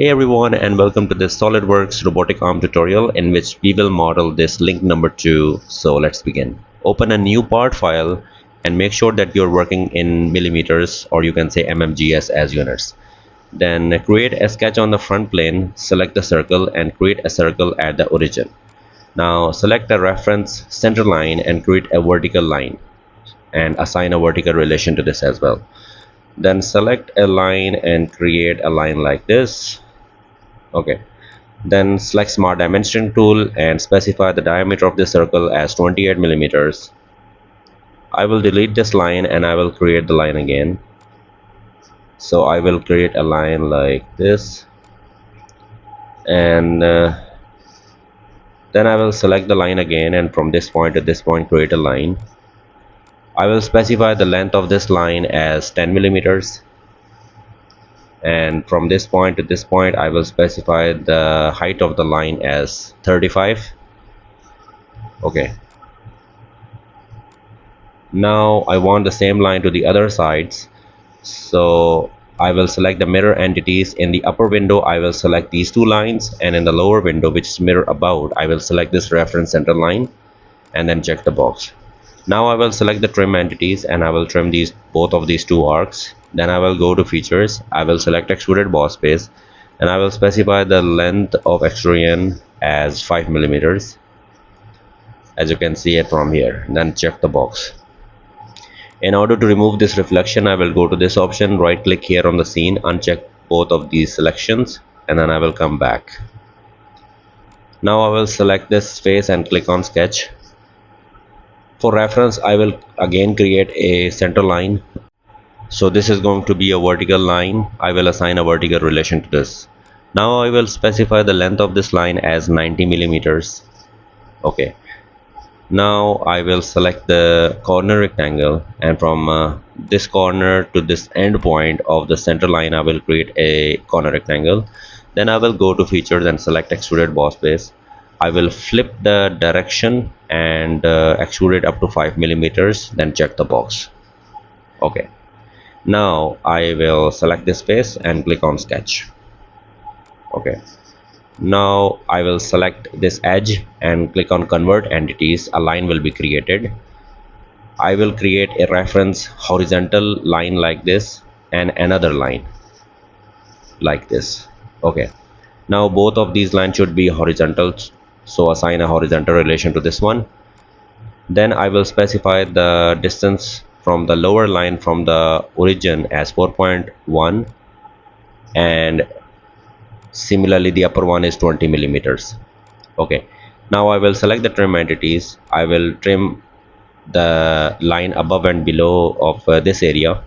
Hey everyone, and welcome to this SolidWorks Robotic Arm tutorial in which we will model this link number 2. So let's begin. Open a new part file and make sure that you're working in millimeters, or you can say mmgs as units. Then create a sketch on the front plane, select the circle and create a circle at the origin. Now select a reference center line and create a vertical line and assign a vertical relation to this as well. Then select a line and create a line like this. Okay. Then select Smart Dimension tool and specify the diameter of the circle as 28 millimeters. I will delete this line and I will create the line again. So I will create a line like this, and then I will select the line again, and from this point to this point create a line. I will specify the length of this line as 10 millimeters, and from this point to this point I will specify the height of the line as 35. Okay. Now I want the same line to the other sides, so I will select the mirror entities. In the upper window I will select these two lines, and in the lower window, which is mirror about, I will select this reference center line and then check the box. Now I will select the trim entities and I will trim both of these two arcs. Then I will go to features, I will select extruded boss base, and I will specify the length of extrusion as 5 millimeters, as you can see it from here. Then check the box. In order to remove this reflection, I will go to this option, right click here on the scene, uncheck both of these selections, and then I will come back. Now I will select this face and click on sketch. For reference, I will again create a center line. So this is going to be a vertical line. I will assign a vertical relation to this. Now I will specify the length of this line as 90 millimeters. Okay. Now I will select the corner rectangle, and from this corner to this end point of the center line I will create a corner rectangle. Then I will go to features and select extruded boss base. I will flip the direction and extrude it up to 5 millimeters, then check the box. Okay. Now I will select this face and click on sketch. Okay. Now I will select this edge and click on convert entities. A line will be created. I will create a reference horizontal line like this and another line like this. Okay. Now both of these lines should be horizontal, so assign a horizontal relation to this one. Then I will specify the distance from the lower line from the origin as 4.1, and similarly the upper one is 20 millimeters. Okay. Now I will select the trim entities. I will trim the line above and below of this area.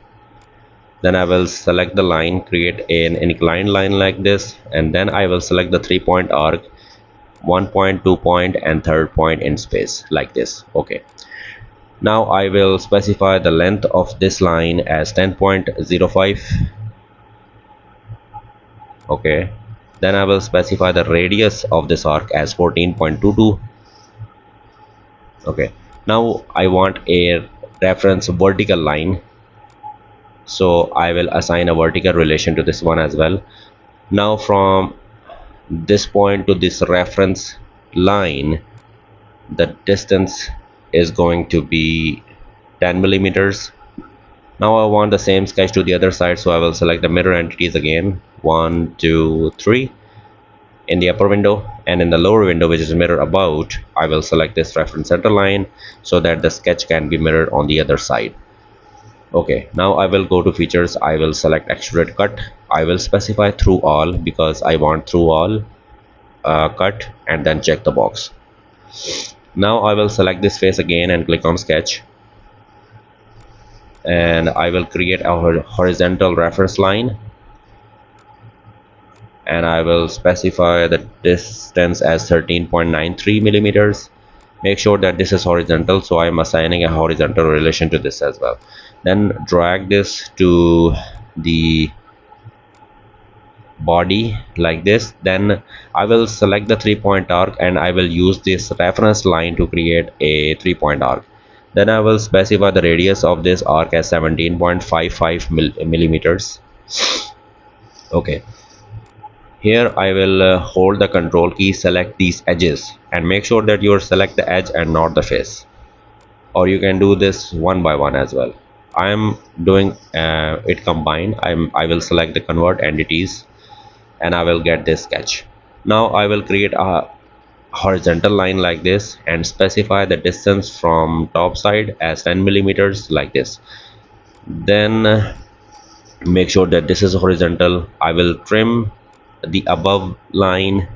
Then I will select the line, create an inclined line like this, and then I will select the 3-point arc, 1 point, 2 point, and third point in space like this. Okay. Now I will specify the length of this line as 10.05. Okay. Then I will specify the radius of this arc as 14.22. Okay. Now I want a reference vertical line, so I will assign a vertical relation to this one as well. Now from this point to this reference line, the distance is going to be 10 millimeters. Now I want the same sketch to the other side, so I will select the mirror entities again, 1, 2, 3 in the upper window, and in the lower window, which is mirror about, I will select this reference center line so that the sketch can be mirrored on the other side. Okay. Now I will go to features. I will select extrude cut. I will specify through all because I want through all cut, and then check the box. Now I will select this face again and click on sketch, and I will create a horizontal reference line, and I will specify the distance as 13.93 millimeters. Make sure that this is horizontal, so I am assigning a horizontal relation to this as well. Then drag this to the body like this. Then I will select the 3-point arc and I will use this reference line to create a 3-point arc. Then I will specify the radius of this arc as 17.55 millimeters. Okay. Here I will hold the control key, select these edges, and make sure that you select the edge and not the face, or you can do this one by one as well. I am doing it combined. I will select the convert entities, and I will get this sketch. Now I will create a horizontal line like this and specify the distance from top side as 10 millimeters like this. Then make sure that this is horizontal. I will trim the above line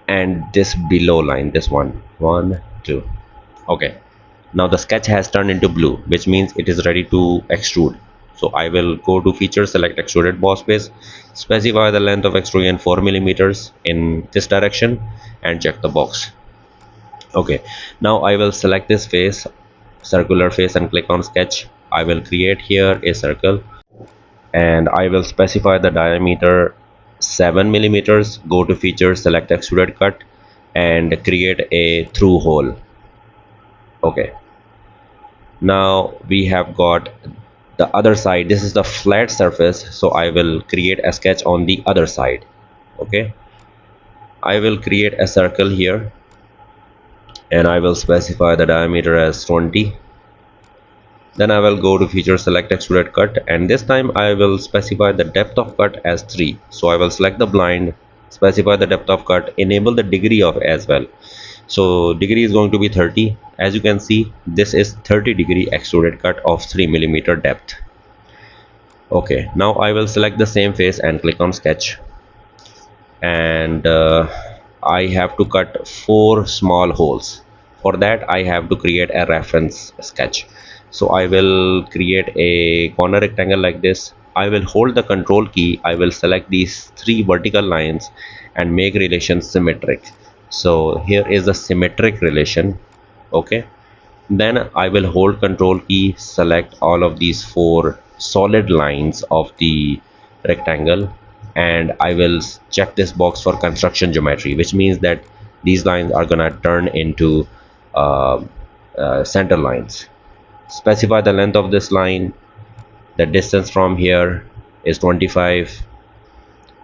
and this below line, this one, two. Okay, now the sketch has turned into blue, which means it is ready to extrude. So I will go to feature, select extruded boss base, specify the length of extrusion 4 millimeters in this direction, and check the box. Okay, now I will select this face, circular face, and click on sketch. I will create here a circle, and I will specify the diameter 7 millimeters. Go to feature, select extruded cut, and create a through hole. Okay, now we have got the other side. This is the flat surface, so I will create a sketch on the other side. Okay, I will create a circle here, and I will specify the diameter as 20. Then I will go to feature, select extruded cut, and this time I will specify the depth of cut as 3. So I will select the blind, specify the depth of cut, enable the degree of as well. So degree is going to be 30. As you can see, this is 30-degree extruded cut of 3 millimeter depth. Okay, now I will select the same face and click on sketch, and I have to cut 4 small holes. For that I have to create a reference sketch. So I will create a corner rectangle like this. I will hold the control key. I will select these 3 vertical lines and make relation symmetric. So here is the symmetric relation. Okay, then I will hold control key, select all of these 4 solid lines of the rectangle, and I will check this box for construction geometry, which means that these lines are gonna turn into uh, center lines. Specify the length of this line. The distance from here is 25,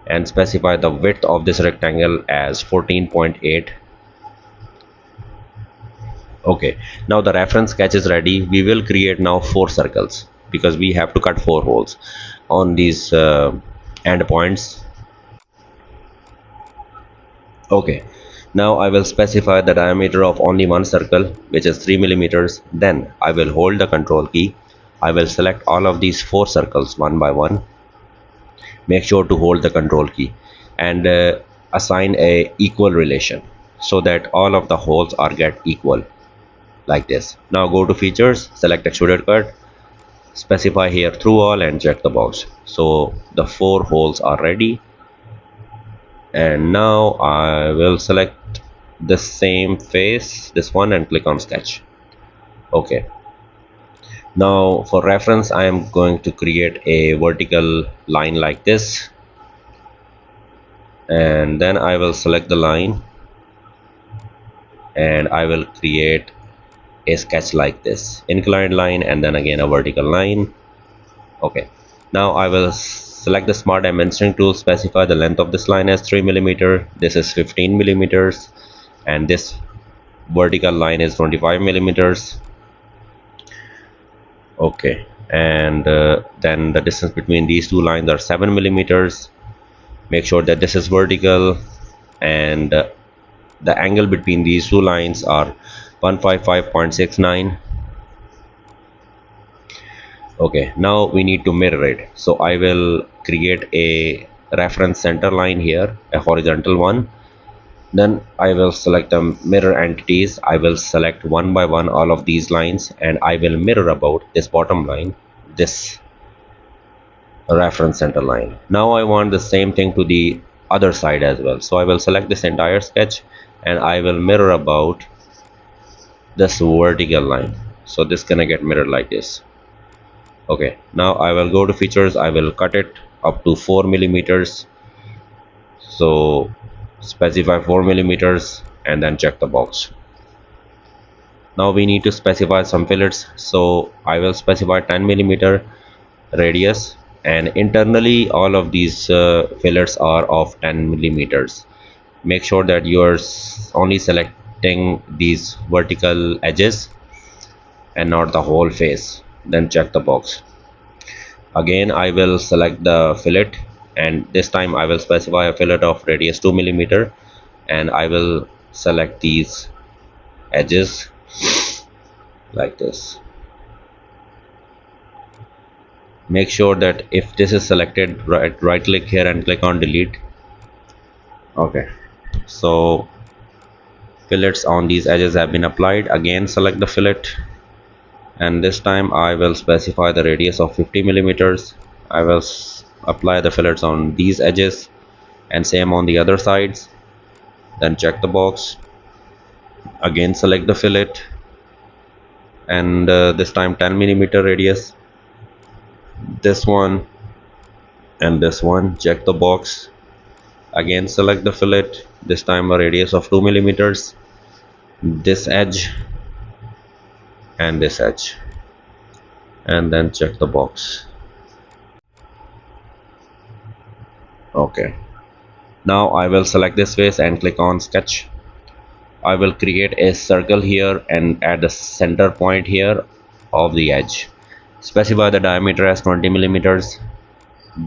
and specify the width of this rectangle as 14.8. Okay, now the reference sketch is ready. We will create now 4 circles because we have to cut 4 holes on these end points. Okay, now I will specify the diameter of only one circle, which is 3 millimeters. Then I will hold the control key. I will select all of these 4 circles one by one. Make sure to hold the control key and assign a equal relation so that all of the holes are get equal like this. Now go to features, select extruded cut, specify here through all, and check the box. So the 4 holes are ready, and now I will select the same face, this one, and click on sketch. Okay, now for reference I am going to create a vertical line like this, and then I will select the line and I will create a sketch like this, inclined line and then again a vertical line. Okay, now I will select the smart dimensioning tool, specify the length of this line as 3 millimeter. This is 15 millimeters, and this vertical line is 25 millimeters. Okay, and then the distance between these two lines are 7 millimeters. Make sure that this is vertical, and the angle between these two lines are 155.69. Okay, now we need to mirror it. So I will create a reference center line here, a horizontal one. Then I will select the mirror entities. I will select one by one all of these lines, and I will mirror about this bottom line, this reference center line. Now I want the same thing to the other side as well. So I will select this entire sketch and I will mirror about this vertical line. So this gonna get mirrored like this. Okay, now I will go to features. I will cut it up to 4 millimeters. So specify 4 millimeters and then check the box. Now we need to specify some fillets. So I will specify 10 millimeter radius and internally all of these fillets are of 10 millimeters. Make sure that you are only selecting these vertical edges and not the whole face. Then check the box. Again I will select the fillet, and this time I will specify a fillet of radius 2 millimeter, and I will select these edges like this. Make sure that if this is selected, right click here and click on delete. Okay, so fillets on these edges have been applied. Again select the fillet, and this time I will specify the radius of 50 millimeters. I will apply the fillets on these edges and same on the other sides. Then check the box. Again select the fillet, and this time 10 millimeter radius. This one and this one. Check the box. Again select the fillet, this time a radius of 2 millimeters. This edge and this edge, and then check the box. Okay, now I will select this face and click on sketch. I will create a circle here and at the center point here of the edge. Specify the diameter as 20 millimeters.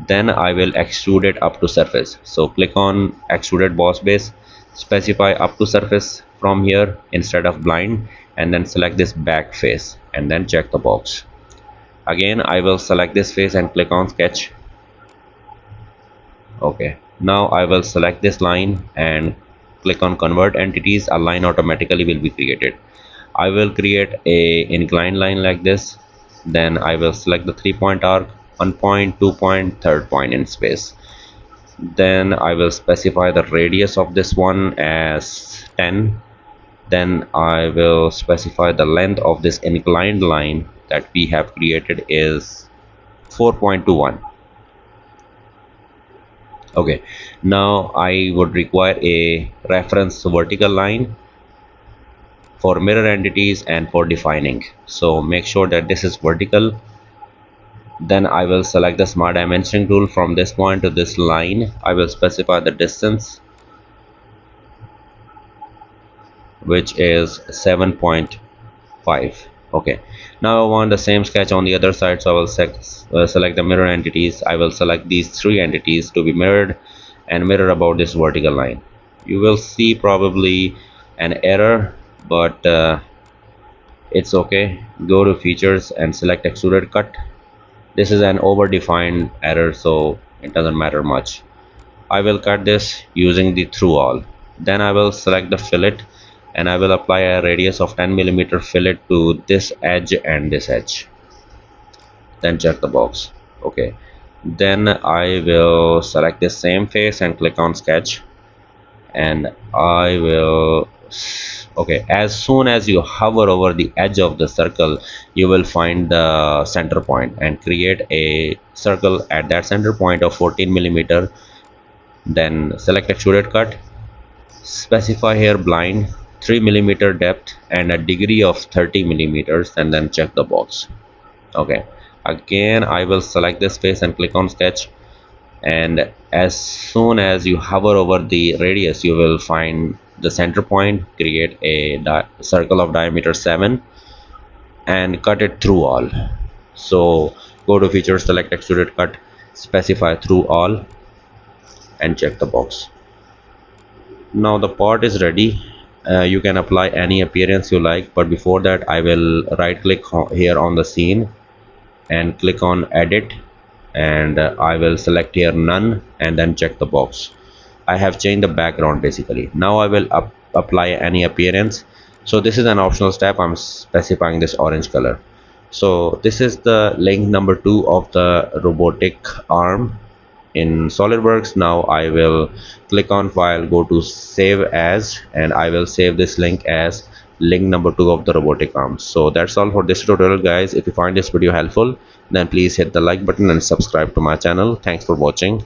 Then I will extrude it up to surface. So click on extruded boss base, specify up to surface from here instead of blind, and then select this back face and then check the box. Again I will select this face and click on sketch. Okay, now I will select this line and click on convert entities. A line automatically will be created. I will create a inclined line like this. Then I will select the 3-point arc, 1 point, 2 point, third point in space. Then I will specify the radius of this one as 10. Then I will specify the length of this inclined line that we have created is 4.21. Okay, now I would require a reference vertical line for mirror entities and for defining. So make sure that this is vertical. Then I will select the smart dimensioning tool. From this point to this line I will specify the distance, which is 7.5. Okay, now I want the same sketch on the other side, so I will select the mirror entities. I will select these 3 entities to be mirrored and mirror about this vertical line. You will see probably an error, but it's okay. Go to features and select extruded cut. This is an over-defined error, so it doesn't matter much. I will cut this using the through all. Then I will select the fillet and I will apply a radius of 10 millimeter fillet to this edge and this edge. Then check the box. Okay, then I will select the same face and click on sketch, and I will okay, as soon as you hover over the edge of the circle you will find the center point and create a circle at that center point of 14 millimeter. Then select extruded cut, specify here blind, 3 millimeter depth and a degree of 30 millimeters, and then check the box. Okay, again I will select this face and click on sketch, and as soon as you hover over the radius you will find the center point. Create a circle of diameter 7 and cut it through all. So go to features, select extruded cut, specify through all, and check the box. Now the part is ready. You can apply any appearance you like, but before that I will right click here on the scene and click on edit, and I will select here none and then check the box. I have changed the background basically. Now I will apply any appearance. So this is an optional step. I'm specifying this orange color. So this is the link number 2 of the robotic arm in SolidWorks. Now I will click on file, go to save as, and I will save this link as link number 2 of the robotic arm. So that's all for this tutorial guys. If you find this video helpful then please hit the like button and subscribe to my channel. Thanks for watching.